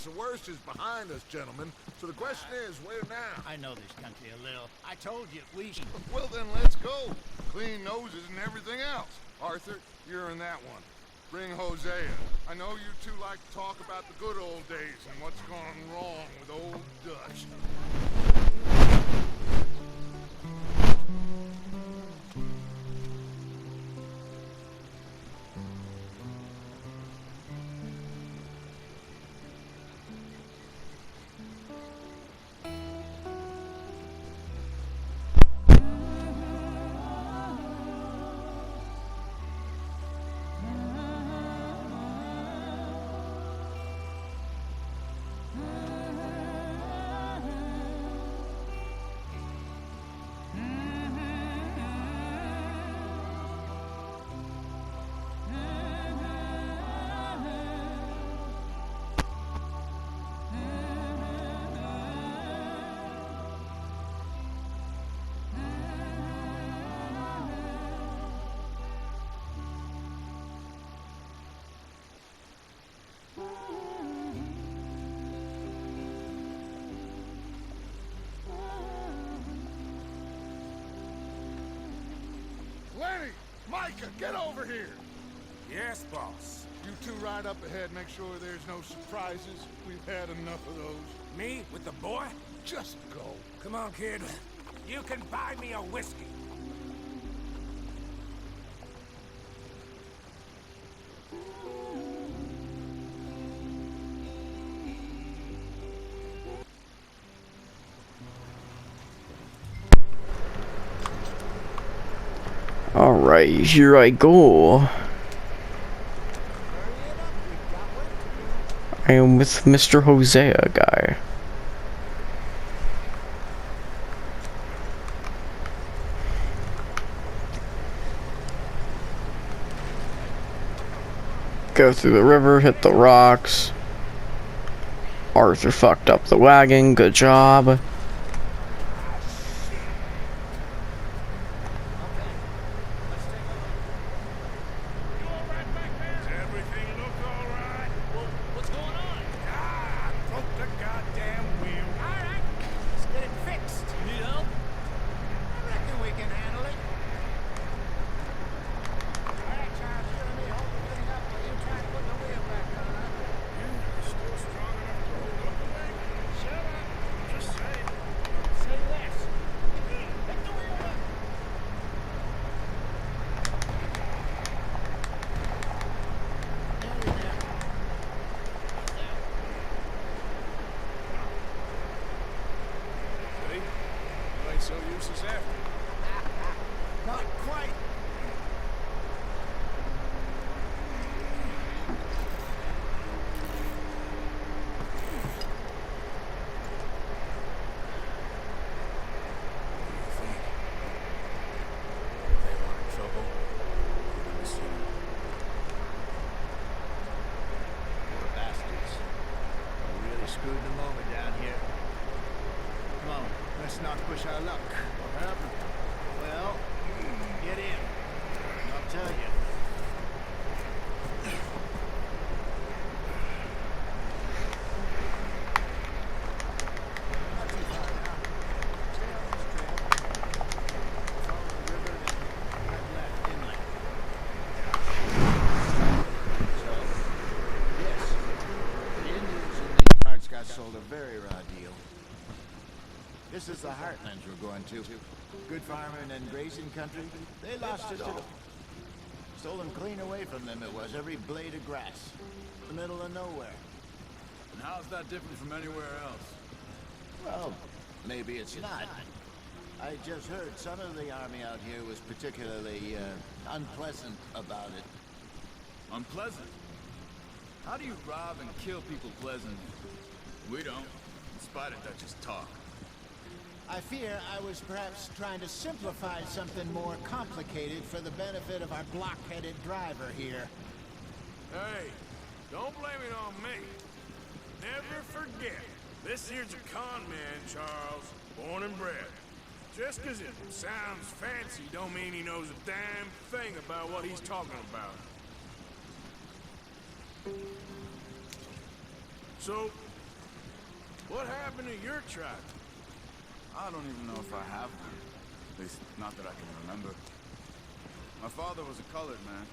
The worst is behind us, gentlemen. So the question is, where now? I know this country a little. I told you, we should... Well, then let's go. Clean noses and everything else. Arthur, you're in that one. Bring Hosea. I know you two like to talk about the good old days and what's gone wrong with old Dutch. Lenny! Micah, get over here! Yes, boss. You two ride up ahead, make sure there's no surprises. We've had enough of those. Me with the boy? Just go. Come on, kid. You can buy me a whiskey. Alright, here I go. I am with Mr. Hosea guy. Go through the river, hit the rocks. Arthur fucked up the wagon, good job. So useless after. Not quite. Let's not push our luck. What happened? Well, get in. I'll tell you. Not too far now. Stay on this trail. Follow the river, then head left inland. So, yes, the Indians in these parts got sold a very raw deal. This is the heartlands we're going to. Good farming and grazing country. They lost it all. Stolen clean away from them it was, every blade of grass. The middle of nowhere. And how's that different from anywhere else? Well, maybe it's not. I just heard some of the army out here was particularly unpleasant about it. Unpleasant? How do you rob and kill people pleasantly? We don't, in spite of Dutch's talk. I fear I was perhaps trying to simplify something more complicated for the benefit of our block-headed driver here. Hey, don't blame it on me. Never forget, this here's a con man, Charles, born and bred. Just 'cause it sounds fancy don't mean he knows a damn thing about what he's talking about. So, What happened to your tribe? I don't even know if I have one. At least, not that I can remember. My father was a colored man.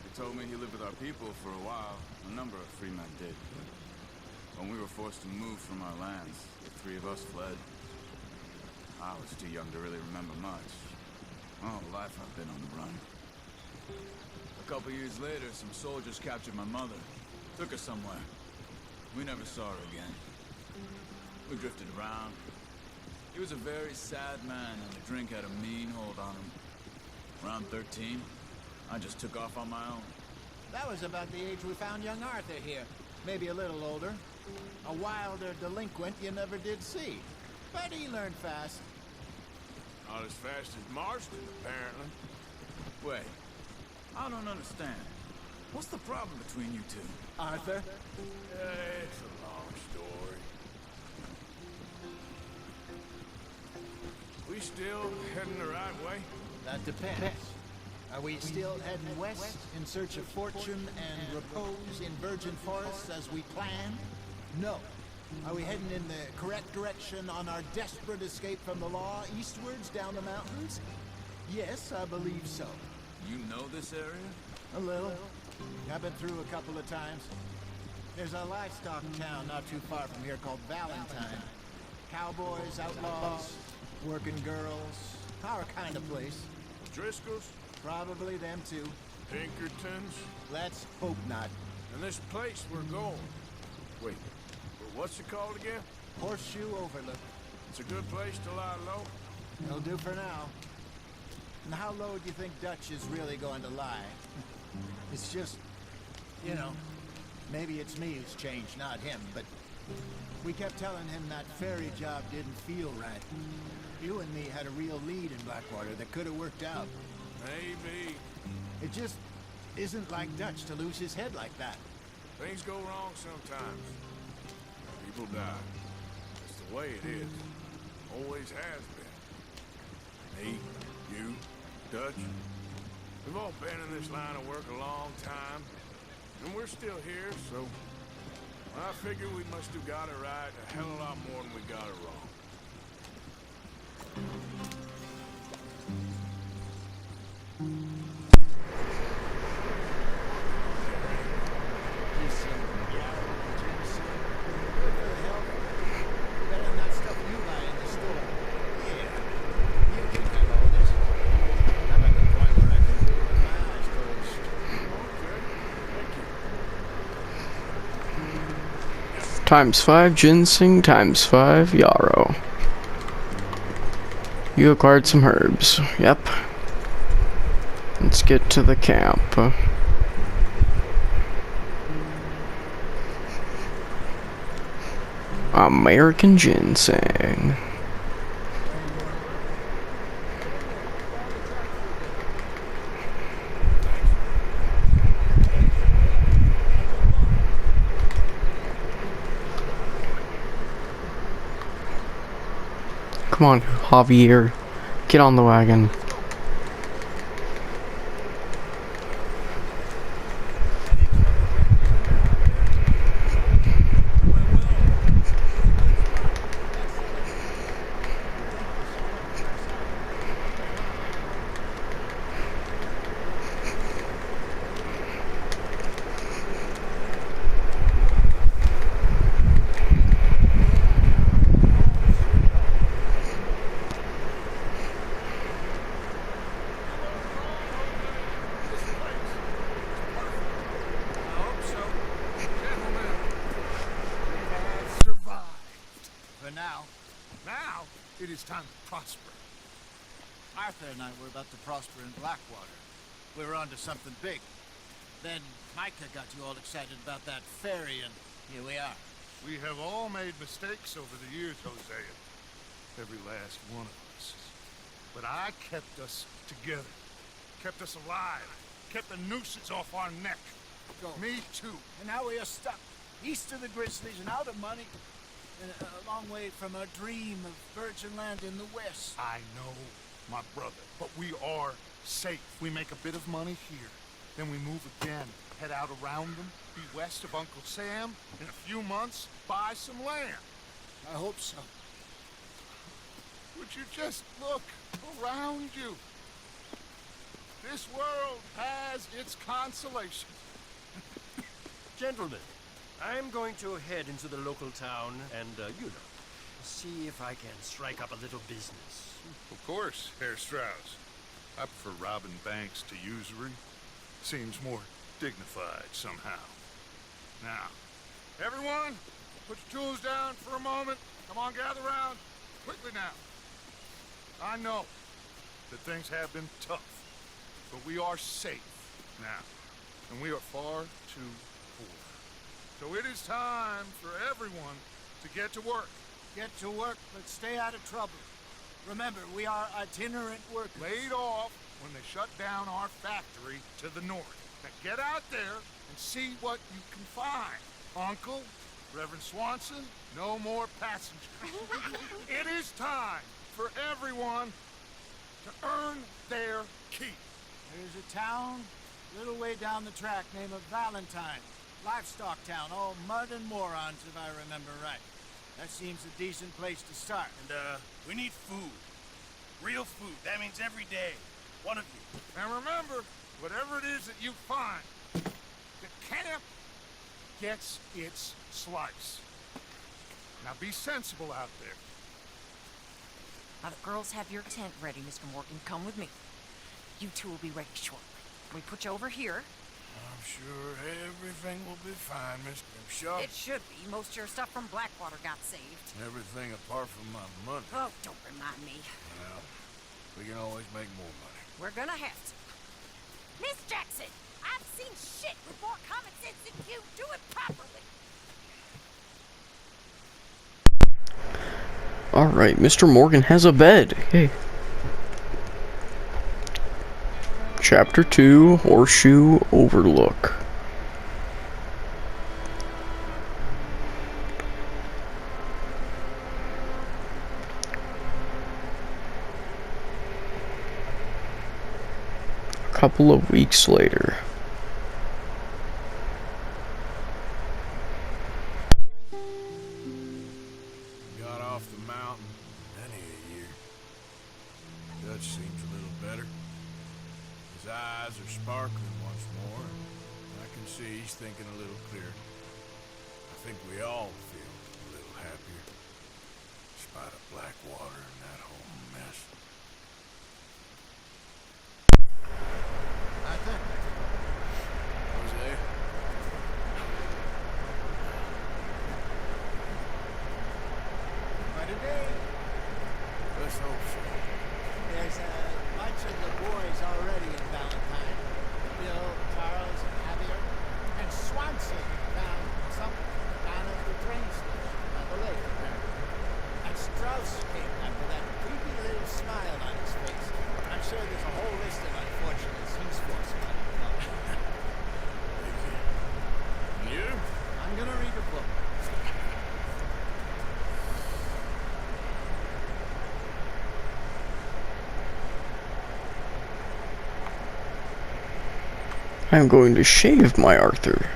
He told me he lived with our people for a while. A number of free men did. When we were forced to move from our lands, the three of us fled. I was too young to really remember much. My whole life I've been on the run. A couple years later, some soldiers captured my mother. Took her somewhere. We never saw her again. We drifted around. He was a very sad man, and the drink had a mean hold on him. Around 13, I just took off on my own. That was about the age we found young Arthur here. Maybe a little older. A wilder delinquent you never did see. But he learned fast. Not as fast as Marston, apparently. Wait, I don't understand. What's the problem between you two? Arthur? It's a long story. We still heading the right way? That depends. Are we still heading west in search of fortune and repose in virgin forests as we planned? No. Are we heading in the correct direction on our desperate escape from the law eastwards down the mountains? Yes, I believe so. You know this area? A little. I've been through a couple of times. There's a livestock town not too far from here called Valentine. Cowboys, outlaws, working girls, our kind of place. Driscoll's? Probably them too. Pinkertons? Let's hope not. And this place we're going. Wait, what's it called again? Horseshoe Overlook. It's a good place to lie low. It'll do for now. And how low do you think Dutch is really going to lie? It's just, you know, maybe it's me who's changed, not him, but we kept telling him that ferry job didn't feel right. You and me had a real lead in Blackwater that could have worked out. Maybe. It just isn't like Dutch to lose his head like that. Things go wrong sometimes. People die. It's the way it is. Always has been. Me, you, Dutch. We've all been in this line of work a long time. And we're still here, so I figure we must have got it right a hell of a lot more than we got it wrong. ×5 ginseng, ×5 yarrow. You acquired some herbs. Yep. Let's get to the camp. American ginseng. Come on, Javier. Get on the wagon. It is time to prosper. Arthur and I were about to prosper in Blackwater. We were onto something big. Then Micah got you all excited about that ferry, and here we are. We have all made mistakes over the years, Hosea. Every last one of us. But I kept us together. Kept us alive. Kept the nooses off our neck. Me too. And now we are stuck, east of the Grizzlies and out of money. And a long way from our dream of virgin land in the west. I know, my brother, but we are safe. We make a bit of money here, Then we move again, head out around them, be west of Uncle Sam. In a few months, buy some land. I hope so. Would you just look around you? This world has its consolations. Gentlemen, I'm going to head into the local town and, see if I can strike up a little business. Of course, Herr Strauss. I prefer robbing banks to usury. Seems more dignified somehow. Now, everyone, put your tools down for a moment. Come on, gather round. Quickly now. I know that things have been tough, but we are safe now, and we are far too poor. So it is time for everyone to get to work. Get to work, but stay out of trouble. Remember, we are itinerant workers. Laid off when they shut down our factory to the north. Now get out there and see what you can find. Uncle, Reverend Swanson, no more passengers. It is time for everyone to earn their keep. There's a town a little way down the track named Valentine. Livestock town, all mud and morons if I remember right. That seems a decent place to start. And, we need food. Real food. That means every day. One of you. And remember, whatever it is that you find, the camp gets its slice. Now be sensible out there. Now the girls have your tent ready, Mr. Morgan. Come with me. You two will be ready shortly. We put you over here. I'm sure everything will be fine, Mr. Shaw. It should be. Most of your stuff from Blackwater got saved. Everything apart from my money. Oh, don't remind me. Well, we can always make more money. We're gonna have to. Miss Jackson, I've seen shit with more common sense than you. Do it properly. Alright, Mr. Morgan has a bed. Hey. Chapter 2, Horseshoe, Overlook. A couple of weeks later. Got off the mountain many a year. Dutch seems a little better. His eyes are sparkling once more, and I can see he's thinking a little clearer. I think we all feel a little happier, in spite of Blackwater and that whole mess. I think. Jose? By today, Let's hope so. there's a bunch of the boys already in Valentine. Bill, Charles, and Javier. And Swanson found something down at the train station on the lake. And Strauss came back with that creepy little smile on his face. I'm sure there's a whole list of unfortunates he's forcing on the club. And you? I'm gonna read a book. I'm going to shave my Arthur.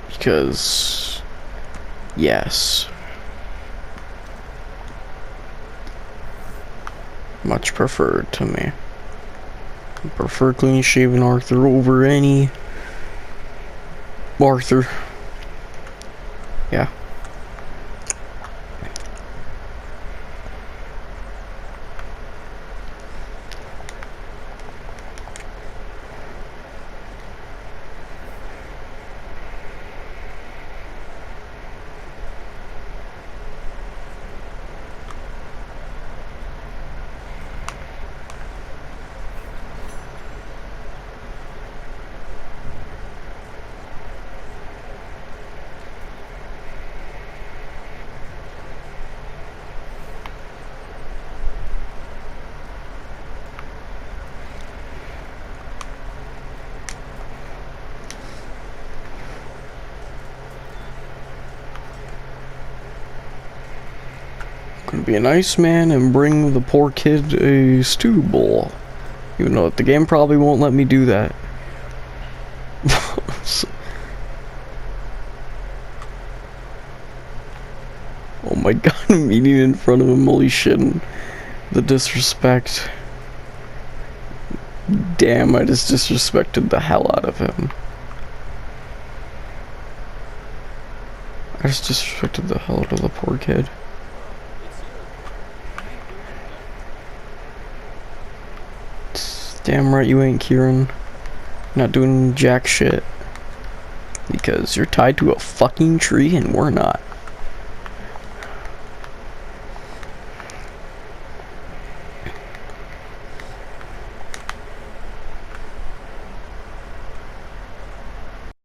Because, yes. Much preferred to me. I prefer clean shaven Arthur over any Arthur. Yeah. Gonna be a nice man and bring the poor kid a stew bowl. Even though the game probably won't let me do that. Oh my god, I'm eating in front of him, holy shit. The disrespect. Damn, I just disrespected the hell out of him. I just disrespected the hell out of the poor kid. Damn right you ain't, Kieran. Not doing jack shit. Because you're tied to a fucking tree and we're not.